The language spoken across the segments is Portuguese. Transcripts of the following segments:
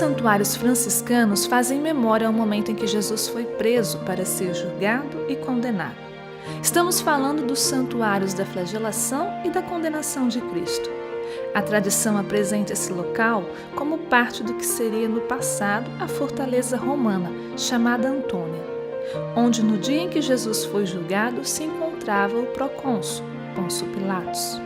santuários franciscanos fazem memória ao momento em que Jesus foi preso para ser julgado e condenado. Estamos falando dos santuários da flagelação e da condenação de Cristo. A tradição apresenta esse local como parte do que seria no passado a fortaleza romana, chamada Antônia, onde no dia em que Jesus foi julgado se encontrava o procônsul, Pôncio Pilatos.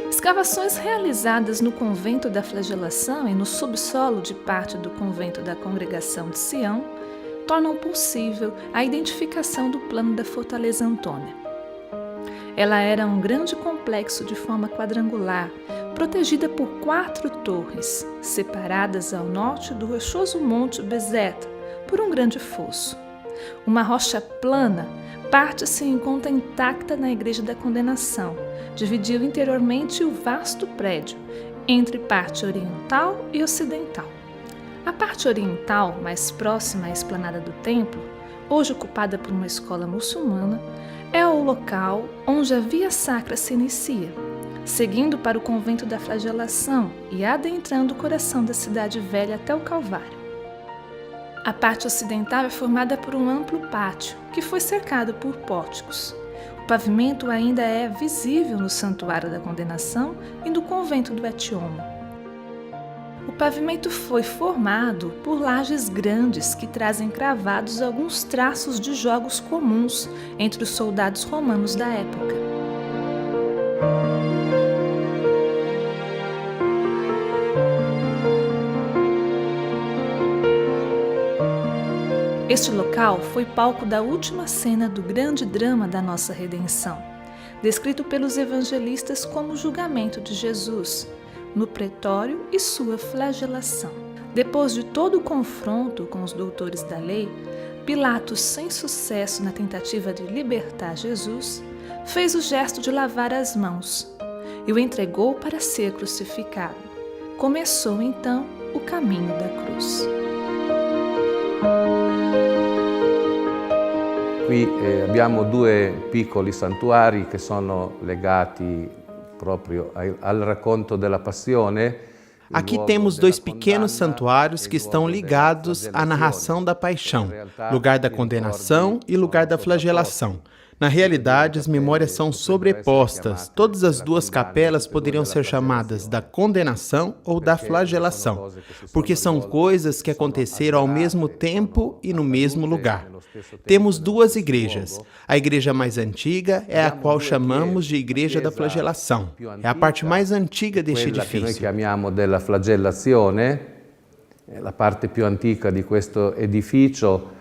Escavações realizadas no convento da Flagelação e no subsolo de parte do convento da Congregação de Sião tornam possível a identificação do plano da fortaleza Antônia. Ela era um grande complexo de forma quadrangular, protegida por 4 torres, separadas ao norte do rochoso monte Bezeta por um grande fosso. Uma rocha plana, parte se encontra intacta na Igreja da Condenação, dividiu interiormente o vasto prédio entre parte oriental e ocidental. A parte oriental, mais próxima à esplanada do templo, hoje ocupada por uma escola muçulmana, é o local onde a Via Sacra se inicia, seguindo para o convento da Flagelação e adentrando o coração da cidade velha até o Calvário. A parte ocidental é formada por um amplo pátio, que foi cercado por pórticos. O pavimento ainda é visível no Santuário da Condenação e no convento do Etiômo. O pavimento foi formado por lajes grandes que trazem cravados alguns traços de jogos comuns entre os soldados romanos da época. Este local foi palco da última cena do grande drama da nossa redenção, descrito pelos evangelistas como o julgamento de Jesus, no pretório e sua flagelação. Depois de todo o confronto com os doutores da lei, Pilatos, sem sucesso na tentativa de libertar Jesus, fez o gesto de lavar as mãos e o entregou para ser crucificado. Começou então o caminho da cruz. Qui abbiamo 2 piccoli santuari che sono legati proprio al racconto della Passione. Aqui temos 2 pequenos santuários que estão ligados à narração da paixão, lugar da condenação e lugar da flagelação. Na realidade, as memórias são sobrepostas. Todas as 2 capelas poderiam ser chamadas da condenação ou da flagelação, porque são coisas que aconteceram ao mesmo tempo e no mesmo lugar. Temos 2 igrejas. A igreja mais antiga é a qual chamamos de Igreja da Flagelação. É a parte mais antiga deste edifício. Noi chiamiamo della flagellazione, la parte più antica di questo edificio.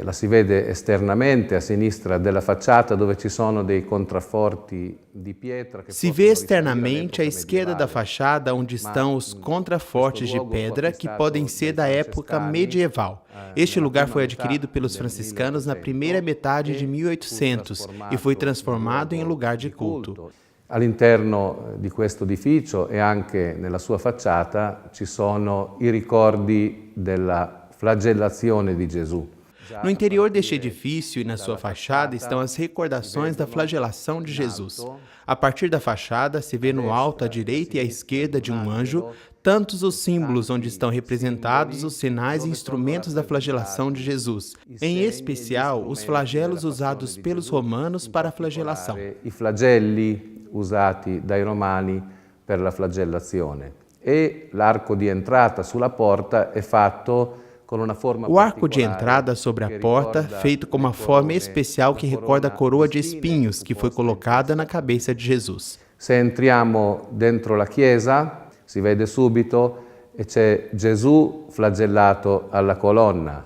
La si vede esternamente a sinistra della facciata dove ci sono dei contrafforti di pietra. Se vê externamente à esquerda da fachada onde estão os contrafortes de pedra que podem ser da época medieval. Este lugar foi adquirido pelos franciscanos na primeira metade de 1800 e foi transformado em lugar de culto. All'interno di questo edificio e anche nella sua facciata ci sono i ricordi della flagellazione di Gesù. No interior deste edifício e na sua fachada estão as recordações da flagelação de Jesus. A partir da fachada se vê no alto à direita e à esquerda de um anjo tantos os símbolos onde estão representados os sinais e instrumentos da flagelação de Jesus, em especial os flagelos usados pelos romanos para a flagelação. I flagelli usati dai romani per la flagellazione. E l'arco di entrata sulla porta è fatto. O arco de entrada sobre a porta, feito com uma forma especial que recorda a coroa de espinhos que foi colocada na cabeça de Jesus. Se entriamo dentro la chiesa, si vede subito e c'è Gesù flagellato alla colonna.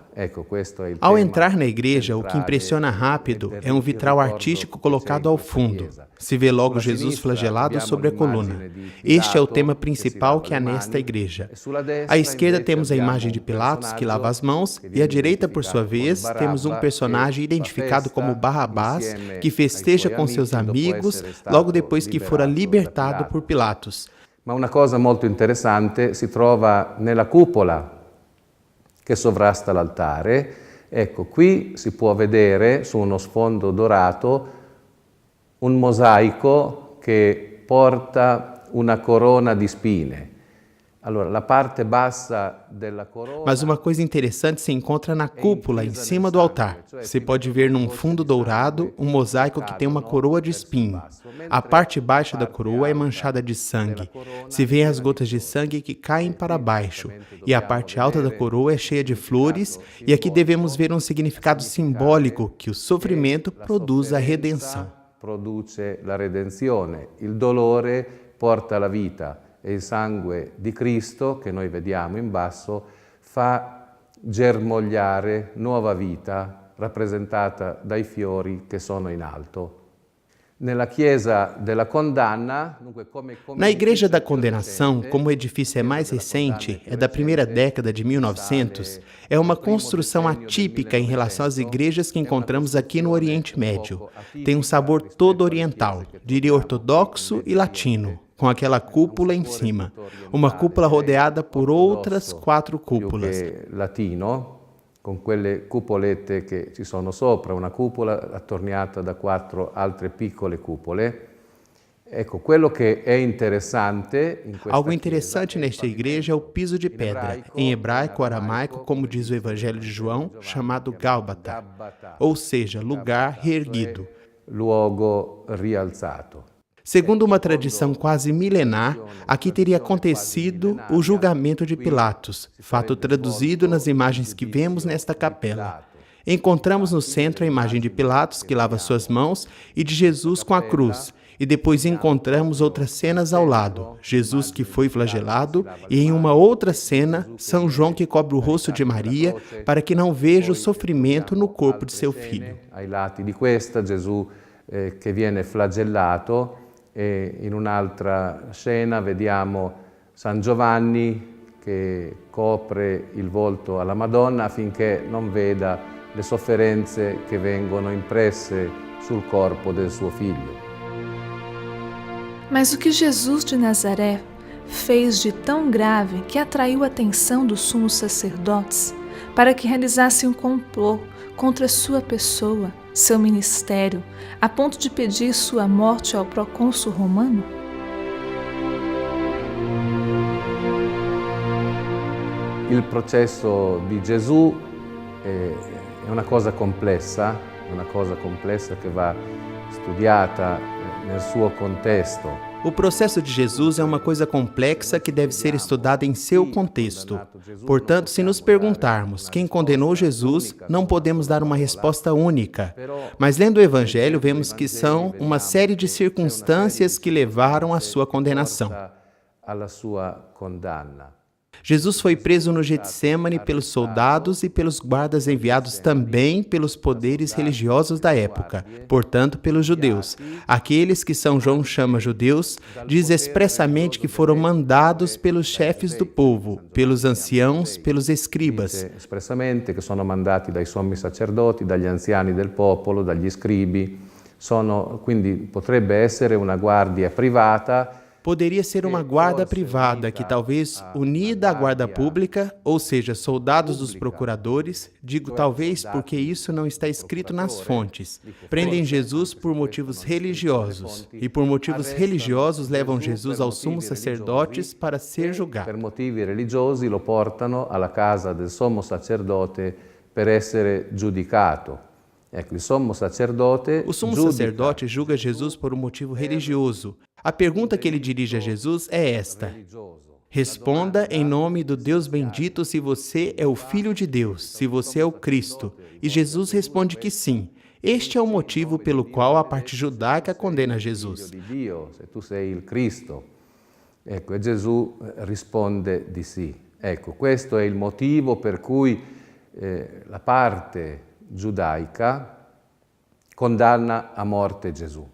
Ao entrar na igreja, o que impressiona rápido é um vitral artístico colocado ao fundo. Se vê logo Jesus flagelado sobre a coluna. Este é o tema principal que há nesta igreja. À esquerda temos a imagem de Pilatos, que lava as mãos, e à direita, por sua vez, temos um personagem identificado como Barrabás, que festeja com seus amigos logo depois que fora libertado por Pilatos. Ma una cosa molto interessante si trova nella cupola che sovrasta l'altare. Ecco, qui si può vedere su uno sfondo dorato un mosaico che porta una corona di spine. Allora, la parte bassa della corona... Mas uma coisa interessante se encontra na cúpula, em cima do altar. Você pode ver num fundo dourado um mosaico que tem uma coroa de espinho. A parte baixa da coroa é manchada de sangue. Se vê as gotas de sangue que caem para baixo. E a parte alta da coroa é cheia de flores, e aqui devemos ver um significado simbólico que o sofrimento produz a redenção. Produce la redenzione. Il dolore porta la vita. E il sangue di Cristo, che noi vediamo in basso, fa germogliare nuova vita, rappresentata dai fiori che sono in alto. Nella chiesa della condanna, Na Igreja da Condenação, como o edifício é mais recente, é da primeira década de 1900, é uma construção atípica em relação às igrejas que encontramos aqui no Oriente Médio. Tem um sabor todo oriental, diria ortodoxo e latino, com aquela cúpula em cima. Uma cúpula rodeada por outras 4 cúpulas. Latino, con quelle cupolette che ci sono sopra, una cupola attorniata da 4 altre piccole cupole. Ecco, quello che è interessante in questa Algo interessante nesta igreja é o piso de pedra, em hebraico ou aramaico, como diz o Evangelho de João, chamado Gálbata, ou seja, lugar reerguido. Luogo rialzato. Segundo uma tradição quase milenar, aqui teria acontecido o julgamento de Pilatos, fato traduzido nas imagens que vemos nesta capela. Encontramos no centro a imagem de Pilatos, que lava suas mãos, e de Jesus com a cruz, e depois encontramos outras cenas ao lado, Jesus que foi flagelado, e em uma outra cena, São João que cobre o rosto de Maria, para que não veja o sofrimento no corpo de seu filho. Ai lati di questa, Gesù che viene flagellato, e in un'altra scena vediamo San Giovanni che copre il volto alla Madonna affinché non veda le sofferenze che vengono impresse sul corpo del suo figlio. Mas o que Jesus de Nazaré fez de tão grave que atraiu a atenção dos sumos sacerdotes para que realizassem um complô contra sua pessoa, seu ministério, a ponto de pedir sua morte ao procônsul romano? Il processo di Gesù è una cosa complessa che va studiata nel suo contesto. O processo de Jesus é uma coisa complexa que deve ser estudada em seu contexto. Portanto, se nos perguntarmos quem condenou Jesus, não podemos dar uma resposta única. Mas lendo o Evangelho, vemos que são uma série de circunstâncias que levaram à sua condenação. Alla sua condanna. Jesus foi preso no Getsêmani pelos soldados e pelos guardas enviados também pelos poderes religiosos da época, portanto pelos judeus. Aqueles que São João chama judeus, diz expressamente que foram mandados pelos chefes do povo, pelos anciãos, pelos escribas. Expressamente che sono mandati dai sommi sacerdoti, dagli anziani del popolo, dagli scribi. Quindi potrebbe essere una guardia privata. Poderia ser uma guarda privada que talvez unida à guarda pública, ou seja, soldados dos procuradores, digo talvez porque isso não está escrito nas fontes. Prendem Jesus por motivos religiosos, e por motivos religiosos levam Jesus aos sumos sacerdotes para ser julgado. Per motivi religiosi lo portano alla casa del sommo sacerdote per essere giudicato. Ecco, il sommo sacerdote O sumo sacerdote julga Jesus por um motivo religioso. A pergunta que ele dirige a Jesus é esta: responda em nome do Deus bendito se você é o Filho de Deus, se você é o Cristo. E Jesus responde que sim. Este é o motivo pelo qual a parte judaica condena Jesus. Se tu sei il Cristo. Ecco, e Gesù risponde di sì. Ecco, questo è il motivo per cui la parte giudaica condanna a morte Gesù.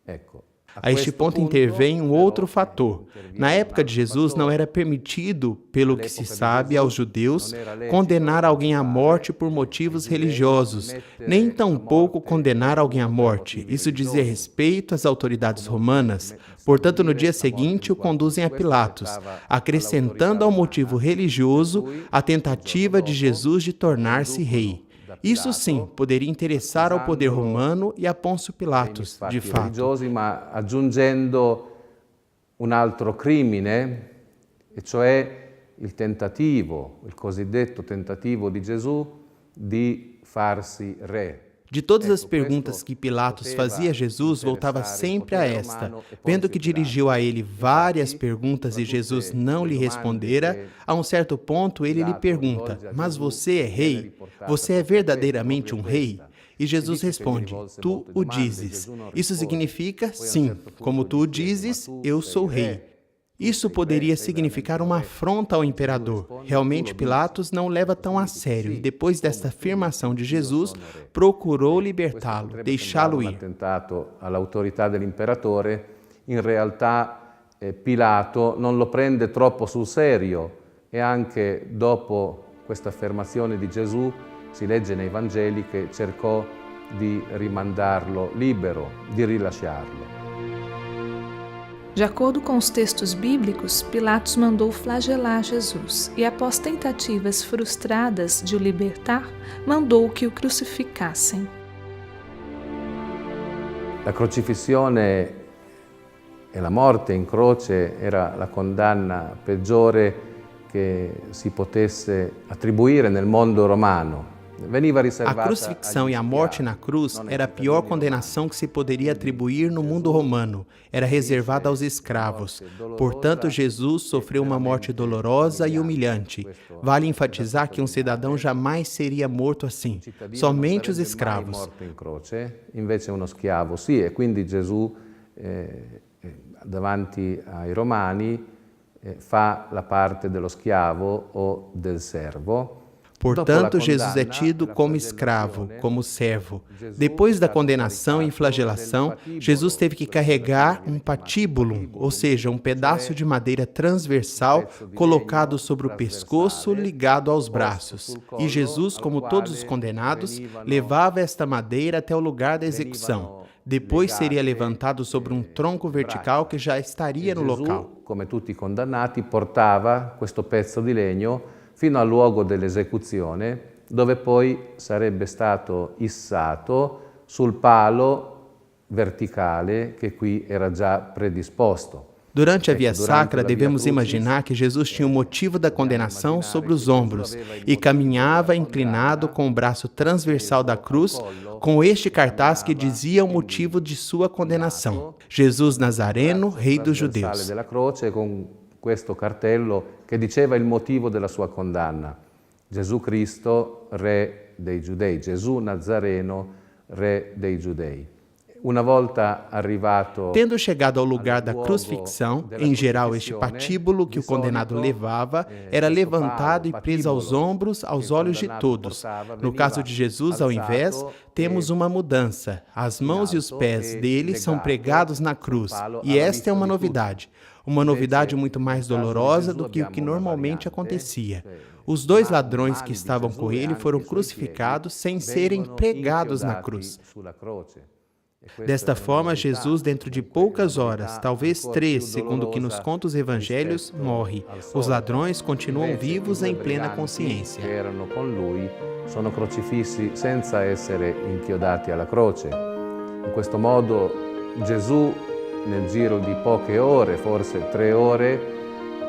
Ecco. A este ponto intervém um outro fator. Na época de Jesus não era permitido, pelo que se sabe, aos judeus condenar alguém à morte por motivos religiosos, nem tampouco condenar alguém à morte. Isso dizia respeito às autoridades romanas. Portanto, no dia seguinte o conduzem a Pilatos, acrescentando ao motivo religioso a tentativa de Jesus de tornar-se rei. Isso sim poderia interessar ao poder romano e a Pôncio Pilatos, de fato. Ma aggiungendo un altro crimine, e cioè il cosiddetto tentativo di Gesù di farsi re. De todas as perguntas que Pilatos fazia a Jesus, voltava sempre a esta. Vendo que dirigiu a ele várias perguntas e Jesus não lhe respondera, a um certo ponto ele lhe pergunta: "Mas você é rei? Você é verdadeiramente um rei?" E Jesus responde: "Tu o dizes." Isso significa, sim, como tu o dizes, eu sou rei. Isso poderia significar uma afronta ao imperador. Realmente, Pilatos não leva tão a sério e, depois desta afirmação de Jesus, procurou libertá-lo, deixá-lo ir. Attentato all'autorità dell'imperatore, in realtà Pilato non lo prende troppo sul serio e anche dopo questa affermazione di Gesù si legge nei Vangeli che cercò di rimandarlo libero, di rilasciarlo. De acordo com os textos bíblicos, Pilatos mandou flagelar Jesus e, após tentativas frustradas de o libertar, mandou que o crucificassem. La crocifissione e la morte in croce era la condanna peggiore che si potesse attribuire nel mondo romano. A crucifixão e a morte na cruz era a pior condenação que se poderia atribuir no mundo romano. Era reservada aos escravos. Portanto, Jesus sofreu uma morte dolorosa e humilhante. Vale enfatizar que um cidadão jamais seria morto assim. Somente os escravos. Invece uno schiavo sì, e quindi Gesù davanti ai Romani fa la parte dello schiavo o del servo. Portanto, Jesus é tido como escravo, como servo. Depois da condenação e flagelação, Jesus teve que carregar um patíbulo, ou seja, um pedaço de madeira transversal colocado sobre o pescoço, ligado aos braços. E Jesus, como todos os condenados, levava esta madeira até o lugar da execução. Depois seria levantado sobre um tronco vertical que já estaria no local. Come tutti i condannati, portava questo pezzo di legno fino al luogo dell'esecuzione, dove poi sarebbe stato issato sul palo verticale che qui era già predisposto. Durante a via sacra, devemos imaginar que Jesus tinha o motivo da condenação sobre os ombros e caminhava inclinado com o braço transversal da cruz, com este cartaz que dizia o motivo de sua condenação: Jesus Nazareno, Rei dos Judeus. Questo cartello che diceva il motivo della sua condanna: Gesù Cristo, Re dei Giudei, Gesù Nazareno, Re dei Giudei. Uma volta arrivato, tendo chegado ao lugar da crucifixão, em geral este patíbulo que o condenado levava era levantado e preso aos ombros, aos olhos de todos. No caso de Jesus, ao invés, temos uma mudança. As mãos e os pés dele são pregados na cruz, e esta é uma novidade. Uma novidade muito mais dolorosa do que o que normalmente acontecia. Os dois ladrões que estavam com ele foram crucificados sem serem pregados na cruz. Desta forma, Jesus, dentro de poucas horas, talvez 3, segundo o que nos contam os evangelhos, morre. Os ladrões continuam vivos em plena consciência. Que erano con lui sono crocifissi senza essere inchiodati alla croce. In questo modo Gesù, nel giro di poche ore, forse 3 ore,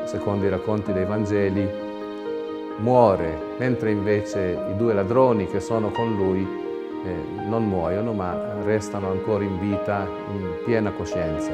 secondo i racconti dei Vangeli, muore, mentre invece i 2 ladroni che sono con lui non muoiono, ma restano ancora in vita, in piena coscienza.